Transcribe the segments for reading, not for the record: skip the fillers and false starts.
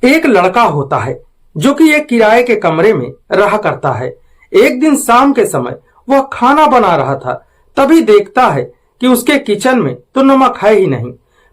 एक लड़का होता है जो कि एक किराए के कमरे में रहा करता है। एक दिन शाम के समय वह खाना बना रहा था, तभी देखता है कि उसके किचन में तो नमक है ही नहीं।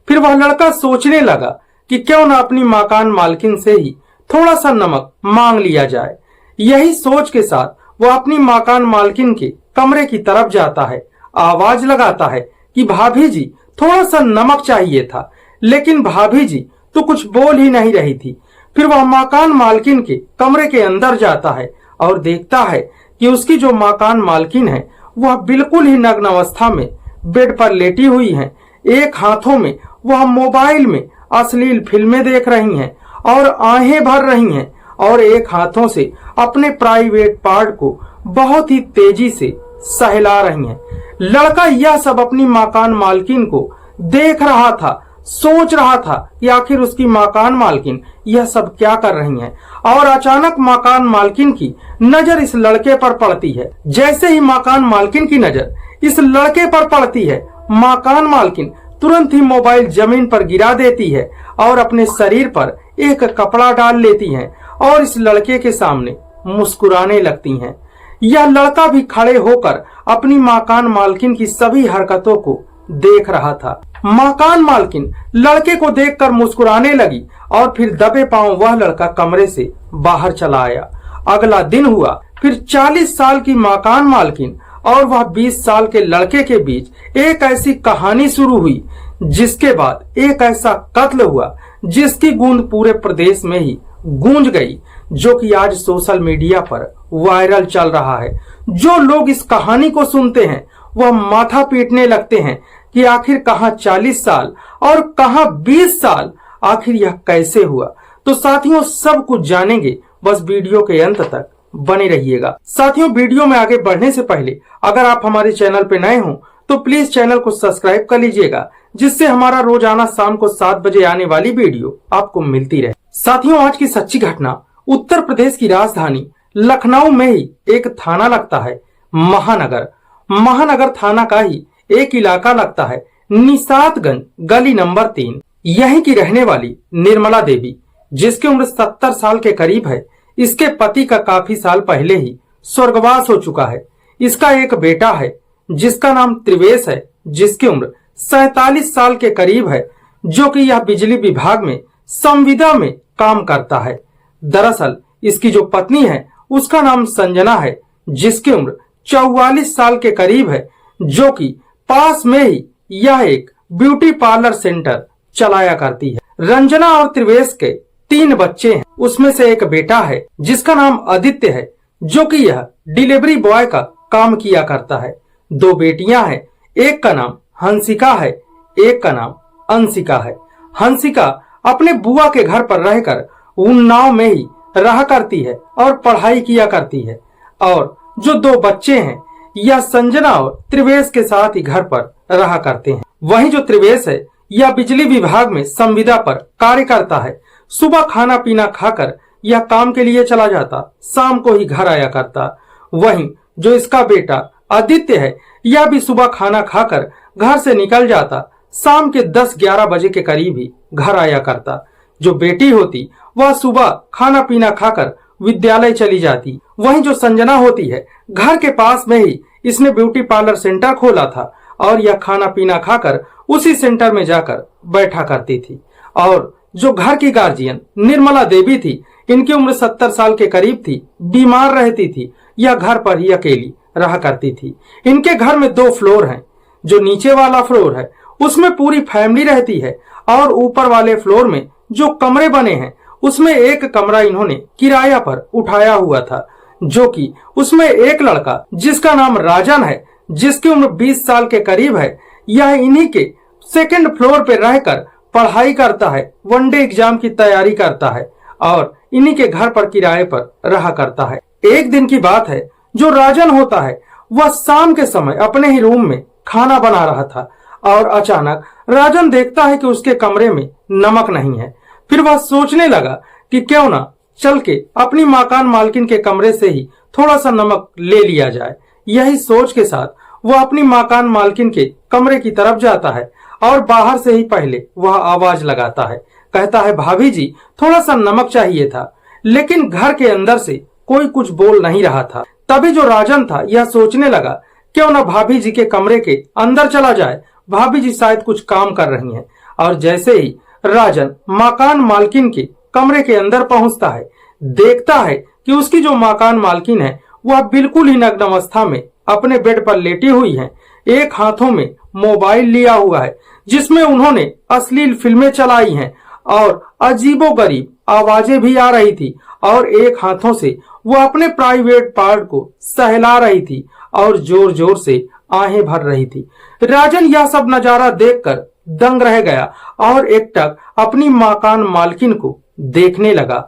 फिर वह लड़का सोचने लगा कि क्यों न अपनी मकान मालकिन से ही थोड़ा सा नमक मांग लिया जाए। यही सोच के साथ वह अपनी मकान मालकिन के कमरे की तरफ जाता है, आवाज लगाता है कि भाभी जी थोड़ा सा नमक चाहिए था, लेकिन भाभी जी तो कुछ बोल ही नहीं रही थी। फिर वह मकान मालकिन के कमरे के अंदर जाता है और देखता है कि उसकी जो मकान मालकिन है वह बिल्कुल ही नग्न अवस्था में बेड पर लेटी हुई है। एक हाथों में वह मोबाइल में अश्लील फिल्में देख रही हैं और आहें भर रही हैं, और एक हाथों से अपने प्राइवेट पार्ट को बहुत ही तेजी से सहला रही हैं। लड़का यह सब अपनी मकान मालकिन को देख रहा था, सोच रहा था कि आखिर उसकी मकान मालकिन यह सब क्या कर रही हैं। और अचानक मकान मालकिन की नजर इस लड़के पर पड़ती है। जैसे ही मकान मालकिन की नजर इस लड़के पर पड़ती है, मकान मालकिन तुरंत ही मोबाइल जमीन पर गिरा देती है और अपने शरीर पर एक कपड़ा डाल लेती है और इस लड़के के सामने मुस्कुराने लगती हैं। यह लड़का भी खड़े होकर अपनी मकान मालकिन की सभी हरकतों को देख रहा था। मकान मालकिन लड़के को देखकर मुस्कुराने लगी और फिर दबे पांव वह लड़का कमरे से बाहर चला आया। अगला दिन हुआ, फिर 40 साल की मकान मालकिन और वह 20 साल के लड़के के बीच एक ऐसी कहानी शुरू हुई, जिसके बाद एक ऐसा कत्ल हुआ जिसकी गूंज पूरे प्रदेश में ही गूंज गई, जो कि आज सोशल मीडिया पर वायरल चल रहा है। जो लोग इस कहानी को सुनते हैं वह माथा पीटने लगते हैं कि आखिर कहां 40 साल और कहां 20 साल, आखिर यह कैसे हुआ। तो साथियों, सब कुछ जानेंगे, बस वीडियो के अंत तक बने रहिएगा। साथियों, वीडियो में आगे बढ़ने से पहले अगर आप हमारे चैनल पे नए हो तो प्लीज चैनल को सब्सक्राइब कर लीजिएगा, जिससे हमारा रोजाना शाम को 7 बजे आने वाली वीडियो आपको मिलती रहे। साथियों, आज की सच्ची घटना उत्तर प्रदेश की राजधानी लखनऊ में ही एक थाना लगता है, महानगर। महानगर थाना का ही एक इलाका लगता है, निशातगंज गली नंबर 3। यहीं की रहने वाली निर्मला देवी, जिसकी उम्र 70 साल के करीब है, इसके पति का काफी साल पहले ही स्वर्गवास हो चुका है। इसका एक बेटा है जिसका नाम त्रिवेश है, जिसकी उम्र 47 साल के करीब है, जो कि यह बिजली विभाग में संविदा में काम करता है। दरअसल इसकी जो पत्नी है उसका नाम संजना है, जिसकी उम्र 44 साल के करीब है, जो कि पास में ही यह एक ब्यूटी पार्लर सेंटर चलाया करती है। रंजना और त्रिवेश के 3 बच्चे हैं, उसमें से एक बेटा है जिसका नाम आदित्य है, जो कि यह डिलीवरी बॉय का काम किया करता है। 2 बेटियां हैं, एक का नाम हंसिका है, एक का नाम अंशिका है। हंसिका अपने बुआ के घर पर रहकर उन्नाव में ही रहा करती है और पढ़ाई किया करती है। और जो 2 बच्चे हैं, यह संजना और त्रिवेश के साथ ही घर पर रहा करते हैं। वहीं जो त्रिवेश है, यह बिजली विभाग में संविदा पर कार्य करता है। सुबह खाना पीना खाकर यह काम के लिए चला जाता, शाम को ही घर आया करता। वहीं जो इसका बेटा आदित्य है, यह भी सुबह खाना खाकर घर से निकल जाता, शाम के 10-11 बजे के करीब ही घर आया करता। जो बेटी होती वह सुबह खाना पीना खाकर विद्यालय चली जाती। वहीं जो संजना होती है, घर के पास में ही इसने ब्यूटी पार्लर सेंटर खोला था और यह खाना पीना खाकर उसी सेंटर में जाकर बैठा करती थी। और जो घर की गार्जियन निर्मला देवी थी, इनकी उम्र 70 साल के करीब थी, बीमार रहती थी, यह घर पर ही अकेली रहा करती थी। इनके घर में 2 फ्लोर हैं। जो नीचे वाला फ्लोर है उसमें पूरी फैमिली रहती है, और ऊपर वाले फ्लोर में जो कमरे बने हैं उसमें एक कमरा इन्होंने किराया पर उठाया हुआ था, जो कि उसमें एक लड़का जिसका नाम राजन है, जिसकी उम्र 20 साल के करीब है, यह इन्हीं के 2nd फ्लोर पे रहकर पढ़ाई करता है, वनडे एग्जाम की तैयारी करता है और इन्हीं के घर पर किराए पर रहा करता है। एक दिन की बात है, जो राजन होता है वह शाम के समय अपने ही रूम में खाना बना रहा था और अचानक राजन देखता है कि उसके कमरे में नमक नहीं है। फिर वह सोचने लगा कि क्यों ना चल के अपनी मकान मालकिन के कमरे से ही थोड़ा सा नमक ले लिया जाए। यही सोच के साथ वह अपनी मकान मालकिन के कमरे की तरफ जाता है और बाहर से ही पहले वह आवाज लगाता है, कहता है, भाभी जी थोड़ा सा नमक चाहिए था। लेकिन घर के अंदर से कोई कुछ बोल नहीं रहा था। तभी जो राजन था यह सोचने लगा, क्यों न भाभी जी के कमरे के अंदर चला जाए, भाभी जी शायद कुछ काम कर रही हैं। और जैसे ही राजन मकान मालकिन के कमरे के अंदर पहुंचता है, देखता है कि उसकी जो मकान मालकिन है वह बिल्कुल ही नग्न अवस्था में अपने बेड पर लेटी हुई है। एक हाथों में मोबाइल लिया हुआ है जिसमें उन्होंने अश्लील फिल्में चलाई हैं और अजीबोगरीब आवाजें भी आ रही थी, और एक हाथों से वो अपने प्राइवेट पार्ट को सहला रही थी और जोर जोर से आहें भर रही थी। राजन यह सब नजारा देखकर दंग रह गया और एकटक अपनी मकान मालकिन को देखने लगा।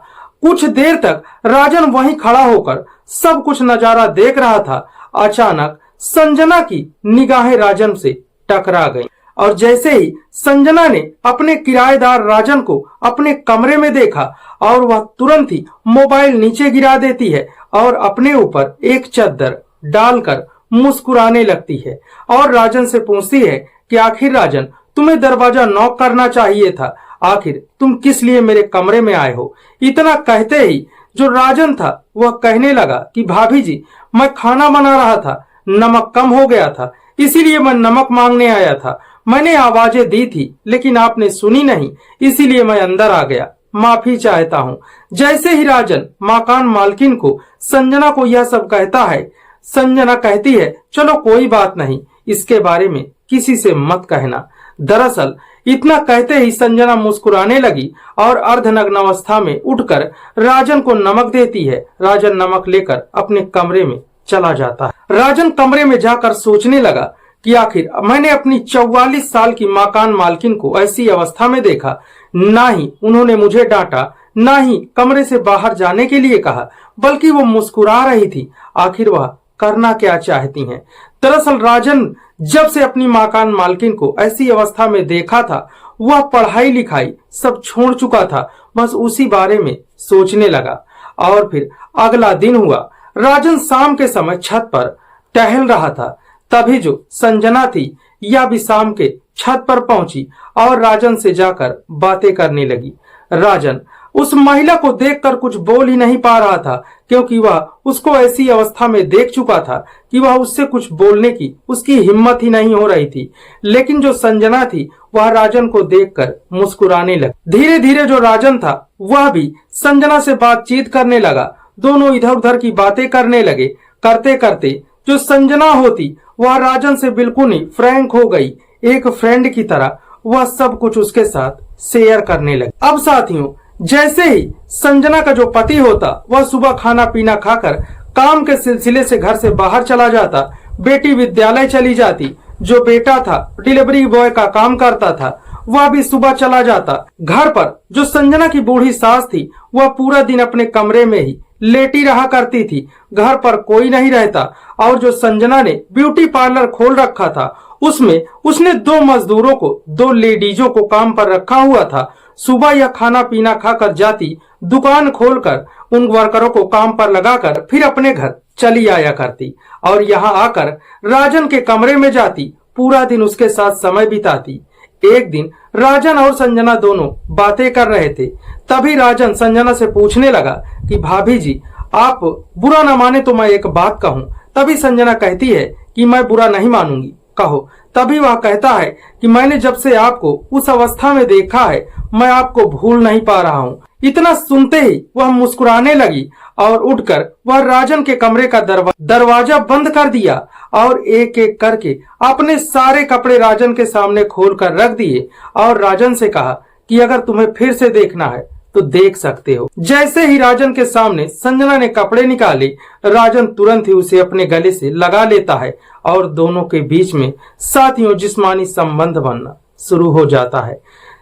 कुछ देर तक राजन वहीं खड़ा होकर सब कुछ नजारा देख रहा था। अचानक संजना की निगाहें राजन से टकरा गईं और जैसे ही संजना ने अपने किराएदार राजन को अपने कमरे में देखा और वह तुरंत ही मोबाइल नीचे गिरा देती है और अपने ऊपर एक चादर डालकर मुस्कुराने लगती है और राजन से पूछती है कि आखिर राजन, तुम्हें दरवाजा नॉक करना चाहिए था, आखिर तुम किस लिए मेरे कमरे में आए हो। इतना कहते ही जो राजन था वह कहने लगा कि भाभी जी, मैं खाना बना रहा था, नमक कम हो गया था, इसीलिए मैं नमक मांगने आया था। मैंने आवाजें दी थी लेकिन आपने सुनी नहीं, इसीलिए मैं अंदर आ गया, माफी चाहता हूँ। जैसे ही राजन मकान मालकिन को संजना को यह सब कहता है, संजना कहती है, चलो कोई बात नहीं, इसके बारे में किसी से मत कहना। दरअसल इतना कहते ही संजना मुस्कुराने लगी और अर्धनग्न अवस्था में उठकर राजन को नमक देती है। राजन नमक लेकर अपने कमरे में चला जाता है। राजन कमरे में जाकर सोचने लगा कि आखिर मैंने अपनी 44 साल की मकान मालकिन को ऐसी अवस्था में देखा, ना ही उन्होंने मुझे डांटा, ना ही कमरे से बाहर जाने के लिए कहा, बल्कि वो मुस्कुरा रही थी। आखिर वह करना क्या चाहती हैं? दरअसल राजन जब से अपनी मकान मालकिन को ऐसी अवस्था में देखा था, वह पढ़ाई लिखाई सब छोड़ चुका था, बस उसी बारे में सोचने लगा। और फिर अगला दिन हुआ, राजन शाम के समय छत पर टहल रहा था। तभी जो संजना थी यह भी शाम के छत पर पहुंची और राजन से जाकर बातें करने लगी। राजन उस महिला को देखकर कुछ बोल ही नहीं पा रहा था, क्योंकि वह उसको ऐसी अवस्था में देख चुका था कि वह उससे कुछ बोलने की उसकी हिम्मत ही नहीं हो रही थी। लेकिन जो संजना थी वह राजन को देखकर मुस्कुराने लगी। धीरे धीरे जो राजन था वह भी संजना से बातचीत करने लगा। दोनों इधर उधर की बातें करने लगे। करते करते जो संजना होती वह राजन से बिल्कुल ही फ्रैंक हो गई। एक फ्रेंड की तरह वह सब कुछ उसके साथ शेयर करने लगी। अब साथियों, जैसे ही संजना का जो पति होता वह सुबह खाना पीना खाकर काम के सिलसिले से घर से बाहर चला जाता, बेटी विद्यालय चली जाती, जो बेटा था डिलीवरी बॉय का काम करता था वह भी सुबह चला जाता। घर पर जो संजना की बूढ़ी सास थी वह पूरा दिन अपने कमरे में ही लेटी रहा करती थी। घर पर कोई नहीं रहता और जो संजना ने ब्यूटी पार्लर खोल रखा था उसमें उसने 2 मजदूरों को, 2 लेडीजों को काम पर रखा हुआ था। सुबह यह खाना पीना खाकर जाती, दुकान खोलकर उन वर्करों को काम पर लगाकर फिर अपने घर चली आया करती और यहाँ आकर राजन के कमरे में जाती, पूरा दिन उसके साथ समय बिताती। एक दिन राजन और संजना दोनों बातें कर रहे थे। तभी राजन संजना से पूछने लगा कि भाभी जी, आप बुरा न माने तो मैं एक बात कहूँ। तभी संजना कहती है कि मैं बुरा नहीं मानूंगी, कहो। तभी वह कहता है कि मैंने जब से आपको उस अवस्था में देखा है मैं आपको भूल नहीं पा रहा हूँ। इतना सुनते ही वह मुस्कुराने लगी और उठकर वह राजन के कमरे का दरवाजा बंद कर दिया और एक एक करके अपने सारे कपड़े राजन के सामने खोलकर रख दिए और राजन से कहा कि अगर तुम्हें फिर से देखना है तो देख सकते हो। जैसे ही राजन के सामने संजना ने कपड़े निकाले, राजन तुरंत ही उसे अपने गले से लगा लेता है और दोनों के बीच में साथियों जिस्मानी संबंध बनना शुरू हो जाता है।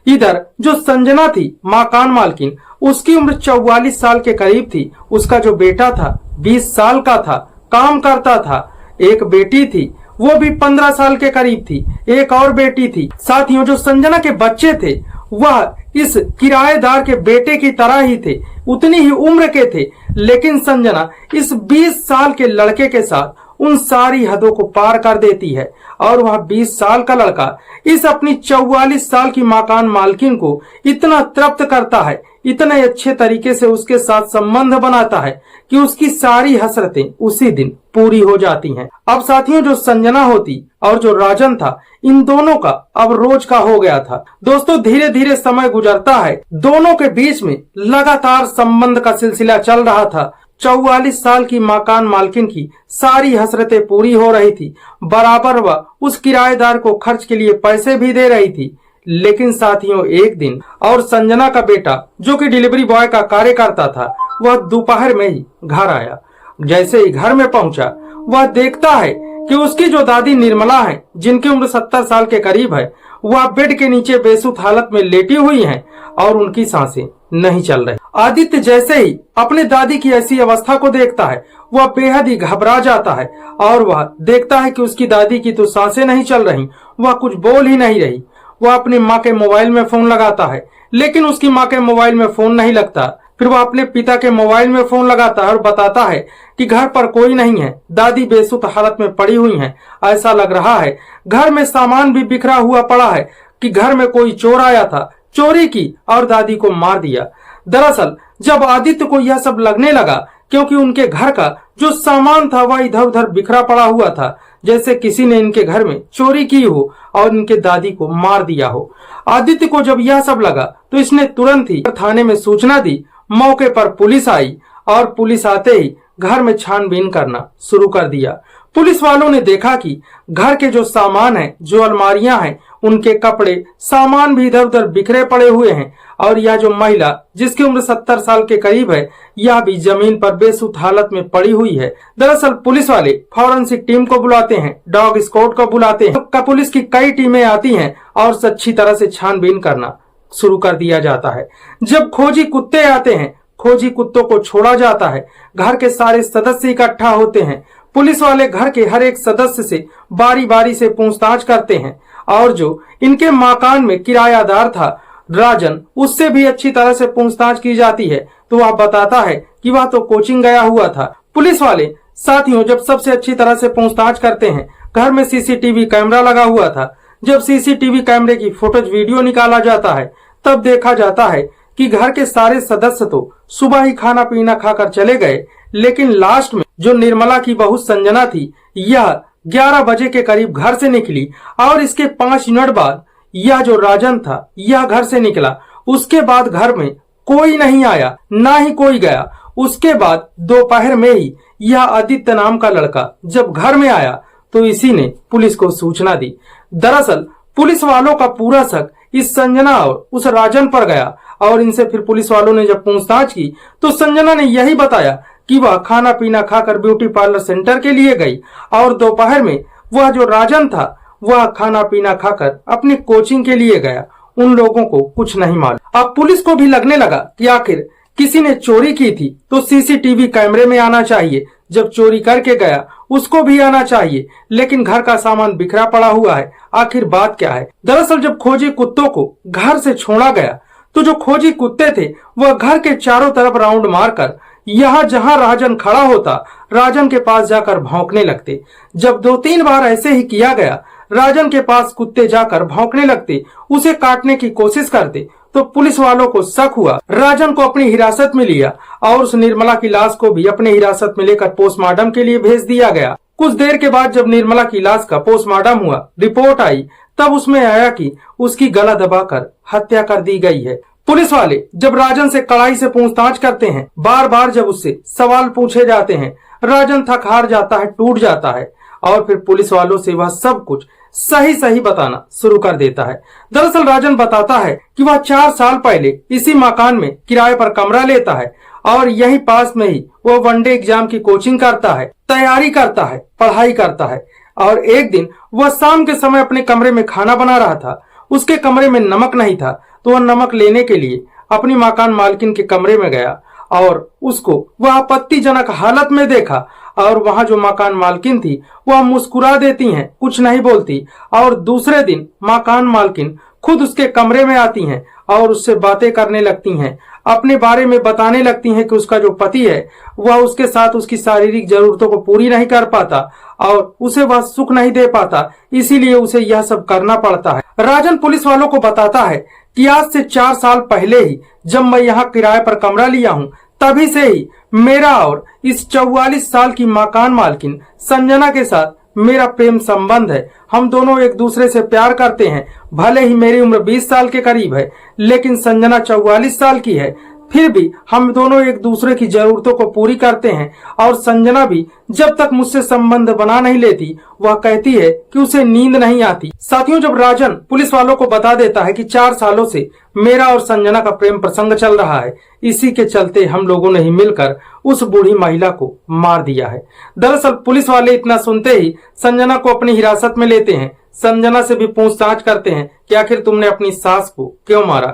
इधर जो संजना थी मकान मालकिन, उसकी उम्र 44 साल के करीब थी। उसका जो बेटा था 20 साल का था, काम करता था। एक बेटी थी, वो भी 15 साल के करीब थी। एक और बेटी थी। साथियों जो संजना के बच्चे थे वह इस किराएदार के बेटे की तरह ही थे, उतनी ही उम्र के थे। लेकिन संजना इस 20 साल के लड़के के साथ उन सारी हदों को पार कर देती है और वह 20 साल का लड़का इस अपनी 44 साल की मकान मालकिन को इतना तृप्त करता है, इतने अच्छे तरीके से उसके साथ संबंध बनाता है कि उसकी सारी हसरतें उसी दिन पूरी हो जाती हैं। अब साथियों, जो संजना होती और जो राजन था, इन दोनों का अब रोज का हो गया था। दोस्तों, धीरे धीरे समय गुजरता है, दोनों के बीच में लगातार संबंध का सिलसिला चल रहा था। 44 साल की मकान मालकिन की सारी हसरतें पूरी हो रही थी, बराबर वह उस किराएदार को खर्च के लिए पैसे भी दे रही थी। लेकिन साथियों, एक दिन और संजना का बेटा जो कि डिलीवरी बॉय का कार्य करता था, वह दोपहर में ही घर आया। जैसे ही घर में पहुंचा, वह देखता है कि उसकी जो दादी निर्मला है, जिनकी उम्र 70 साल के करीब है, वह बेड के नीचे बेसुध हालत में लेटी हुई हैं और उनकी सांसें नहीं चल रही। आदित्य जैसे ही अपने दादी की ऐसी अवस्था को देखता है, वह बेहद ही घबरा जाता है और वह देखता है कि उसकी दादी की तो सांसें नहीं चल रही, वह कुछ बोल ही नहीं रही। वह अपनी माँ के मोबाइल में फोन लगाता है, लेकिन उसकी माँ के मोबाइल में फोन नहीं लगता। फिर वह अपने पिता के मोबाइल में फोन लगाता है और बताता है कि घर पर कोई नहीं है, दादी बेसुध हालत में पड़ी हुई हैं। ऐसा लग रहा है घर में सामान भी बिखरा हुआ पड़ा है कि घर में कोई चोर आया था, चोरी की और दादी को मार दिया। दरअसल जब आदित्य को यह सब लगने लगा, क्योंकि उनके घर का जो सामान था वह इधर उधर बिखरा पड़ा हुआ था, जैसे किसी ने इनके घर में चोरी की हो और इनके दादी को मार दिया हो। आदित्य को जब यह सब लगा तो इसने तुरंत ही थाने में सूचना दी। मौके पर पुलिस आई और पुलिस आते ही घर में छानबीन करना शुरू कर दिया। पुलिस वालों ने देखा कि घर के जो सामान है, जो अलमारियां हैं, उनके कपड़े सामान भी इधर उधर बिखरे पड़े हुए हैं और यह जो महिला जिसकी उम्र 70 साल के करीब है, यह भी जमीन पर बेसुध हालत में पड़ी हुई है। दरअसल पुलिस वाले फॉरेंसिक टीम को बुलाते हैं, डॉग स्क्वाड को बुलाते हैं। पुलिस की कई टीमें आती हैं और अच्छी तरह से छानबीन करना शुरू कर दिया जाता है। जब खोजी कुत्ते आते हैं, खोजी कुत्तों को छोड़ा जाता है। घर के सारे सदस्य इकट्ठा होते हैं। पुलिस वाले घर के हर एक सदस्य से बारी बारी से पूछताछ करते हैं और जो इनके मकान में किरायादार था राजन, उससे भी अच्छी तरह से पूछताछ की जाती है। तो वह बताता है कि वह तो कोचिंग गया हुआ था। पुलिस वाले साथियों जब सबसे अच्छी तरह से पूछताछ करते हैं, घर में सीसीटीवी कैमरा लगा हुआ था। जब सीसीटीवी कैमरे की फुटेज वीडियो निकाला जाता है, तब देखा जाता है कि घर के सारे सदस्य तो सुबह ही खाना पीना खाकर चले गए, लेकिन लास्ट में जो निर्मला की बहू संजना थी, यह 11 बजे के करीब घर से निकली और इसके 5 मिनट बाद यह जो राजन था, यह घर से निकला। उसके बाद घर में कोई नहीं आया, ना ही कोई गया। उसके बाद दोपहर में ही यह आदित्य नाम का लड़का जब घर में आया तो इसी ने पुलिस को सूचना दी। दरअसल पुलिस वालों का पूरा शक इस संजना और उस राजन पर गया और इनसे फिर पुलिस वालों ने जब पूछताछ की तो संजना ने यही बताया कि वह खाना पीना खाकर ब्यूटी पार्लर सेंटर के लिए गई और दोपहर में वह जो राजन था वह खाना पीना खाकर अपनी कोचिंग के लिए गया। उन लोगों को कुछ नहीं मालूम। अब पुलिस को भी लगने लगा कि आखिर किसी ने चोरी की थी तो सीसीटीवी कैमरे में आना चाहिए, जब चोरी करके गया उसको भी आना चाहिए, लेकिन घर का सामान बिखरा पड़ा हुआ है, आखिर बात क्या है। दरअसल जब खोजी कुत्तों को घर से छोड़ा गया तो जो खोजी कुत्ते थे वह घर के चारों तरफ राउंड मारकर यहाँ जहाँ राजन खड़ा होता, राजन के पास जाकर भौंकने लगते। जब 2-3 बार ऐसे ही किया गया, राजन के पास कुत्ते जाकर भौंकने लगते, उसे काटने की कोशिश करते, तो पुलिस वालों को शक हुआ। राजन को अपनी हिरासत में लिया और उस निर्मला की लाश को भी अपने हिरासत में लेकर पोस्टमार्टम के लिए भेज दिया गया। कुछ देर के बाद जब निर्मला की लाश का पोस्टमार्टम हुआ, रिपोर्ट आई, तब उसमें आया कि उसकी गला दबाकर हत्या कर दी गई है। पुलिस वाले जब राजन से कड़ाई से पूछताछ करते हैं, बार बार जब उससे सवाल पूछे जाते हैं, राजन थक हार जाता है, टूट जाता है और फिर पुलिस वालों से वह सब कुछ सही सही बताना शुरू कर देता है। दरअसल राजन बताता है कि वह 4 साल पहले इसी मकान में किराए पर कमरा लेता है और यहीं पास में ही वह वनडे एग्जाम की कोचिंग करता है, तैयारी करता है, पढ़ाई करता है। और एक दिन वह शाम के समय अपने कमरे में खाना बना रहा था। उसके कमरे में नमक नहीं था तो वह नमक लेने के लिए अपनी मकान मालकिन के कमरे में गया और उसको वह आपत्तिजनक हालत में देखा और वहां जो मकान मालकिन थी वह मुस्कुरा देती हैं, कुछ नहीं बोलती। और दूसरे दिन मकान मालकिन खुद उसके कमरे में आती हैं और उससे बातें करने लगती हैं अपने बारे में बताने लगती हैं कि उसका जो पति है वह उसके साथ उसकी शारीरिक जरूरतों को पूरी नहीं कर पाता और उसे वह सुख नहीं दे पाता, इसीलिए उसे यह सब करना पड़ता है। राजन पुलिस वालों को बताता है कि आज से 4 साल पहले ही जब मैं यहाँ किराए पर कमरा लिया हूँ, तभी से ही मेरा और इस 44 साल की मकान मालकिन संजना के साथ मेरा प्रेम संबंध है। हम दोनों एक दूसरे से प्यार करते हैं। भले ही मेरी उम्र 20 साल के करीब है, लेकिन संजना 44 साल की है। फिर भी हम दोनों एक दूसरे की जरूरतों को पूरी करते हैं और संजना भी जब तक मुझसे संबंध बना नहीं लेती वह कहती है कि उसे नींद नहीं आती। साथियों, जब राजन पुलिस वालों को बता देता है कि 4 सालों से मेरा और संजना का प्रेम प्रसंग चल रहा है, इसी के चलते हम लोगों ने ही मिलकर उस बूढ़ी महिला को मार दिया है। दरअसल पुलिस वाले इतना सुनते ही संजना को अपनी हिरासत में लेते हैं। संजना से भी पूछताछ करते हैं कि आखिर तुमने अपनी सास को क्यों मारा।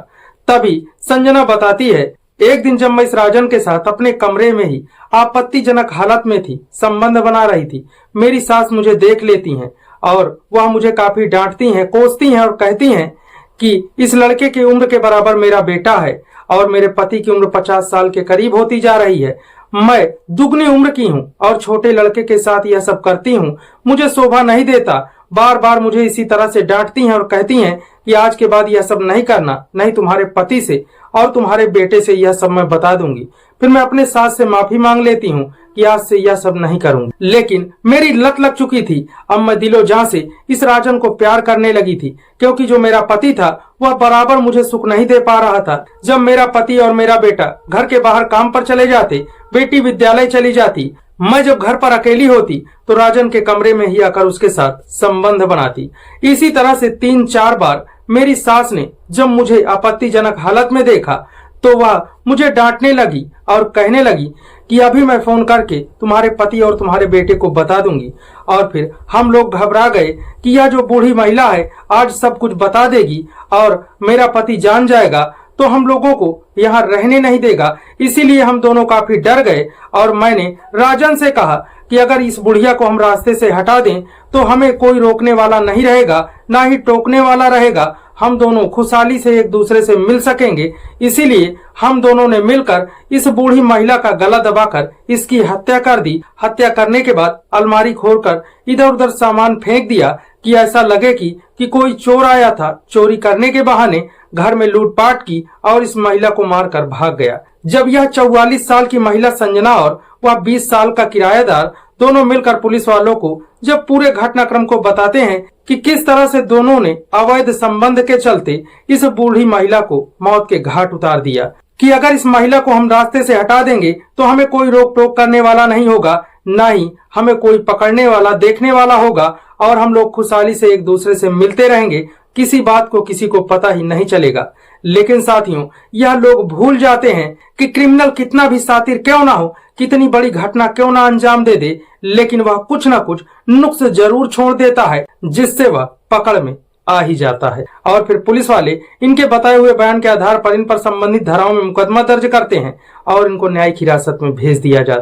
तभी संजना बताती है, एक दिन जब मैं इस राजन के साथ अपने कमरे में ही आपत्तिजनक हालत में थी, संबंध बना रही थी, मेरी सास मुझे देख लेती हैं और वह मुझे काफी डांटती हैं, कोसती हैं और कहती हैं कि इस लड़के की उम्र के बराबर मेरा बेटा है और मेरे पति की उम्र 50 साल के करीब होती जा रही है। मैं दुगनी उम्र की हूँ और छोटे लड़के के साथ यह सब करती हूँ, मुझे शोभा नहीं देता। बार बार मुझे इसी तरह से डांटती हैं और कहती हैं कि आज के बाद यह सब नहीं करना, नहीं तुम्हारे पति से और तुम्हारे बेटे से यह सब मैं बता दूंगी। फिर मैं अपने सास से माफी मांग लेती हूँ कि आज से यह सब नहीं करूंगी। लेकिन मेरी लत लग चुकी थी। अब मैं दिलो जान से इस राजन को प्यार करने लगी थी, क्योंकि जो मेरा पति था वह बराबर मुझे सुख नहीं दे पा रहा था। जब मेरा पति और मेरा बेटा घर के बाहर काम पर चले जाते, बेटी विद्यालय चली जाती, मैं जब घर पर अकेली होती तो राजन के कमरे में ही आकर उसके साथ संबंध बनाती। इसी तरह से 3-4 बार मेरी सास ने जब मुझे आपत्तिजनक हालत में देखा तो वह मुझे डांटने लगी और कहने लगी कि अभी मैं फोन करके तुम्हारे पति और तुम्हारे बेटे को बता दूंगी। और फिर हम लोग घबरा गए कि यह जो बूढ़ी महिला है आज सब कुछ बता देगी और मेरा पति जान जाएगा तो हम लोगों को यहाँ रहने नहीं देगा। इसीलिए हम दोनों काफी डर गए और मैंने राजन से कहा कि अगर इस बुढ़िया को हम रास्ते से हटा दें तो हमें कोई रोकने वाला नहीं रहेगा, ना ही टोकने वाला रहेगा। हम दोनों खुशहाली से एक दूसरे से मिल सकेंगे। इसीलिए हम दोनों ने मिलकर इस बूढ़ी महिला का गला दबाकर इसकी हत्या कर दी। हत्या करने के बाद अलमारी खोलकर इधर उधर सामान फेंक दिया कि ऐसा लगे कि कोई चोर आया था, चोरी करने के बहाने घर में लूटपाट की और इस महिला को मारकर भाग गया। जब यह 44 साल की महिला संजना और वह 20 साल का किराएदार दोनों मिलकर पुलिस वालों को जब पूरे घटनाक्रम को बताते हैं कि किस तरह से दोनों ने अवैध संबंध के चलते इस बूढ़ी महिला को मौत के घाट उतार दिया, कि अगर इस महिला को हम रास्ते से हटा देंगे तो हमें कोई रोक टोक करने वाला नहीं होगा, ना ही हमें कोई पकड़ने वाला देखने वाला होगा और हम लोग खुशहाली से एक दूसरे से मिलते रहेंगे। किसी बात को किसी को पता ही नहीं चलेगा। लेकिन साथियों, यह लोग भूल जाते हैं कि क्रिमिनल कितना भी शातिर क्यों ना हो, कितनी बड़ी घटना क्यों ना अंजाम दे दे, लेकिन वह कुछ ना कुछ नुक्स जरूर छोड़ देता है जिससे वह पकड़ में आ ही जाता है। और फिर पुलिस वाले इनके बताए हुए बयान के आधार पर इन पर संबंधित धाराओं में मुकदमा दर्ज करते हैं और इनको न्यायिक हिरासत में भेज दिया जाता है।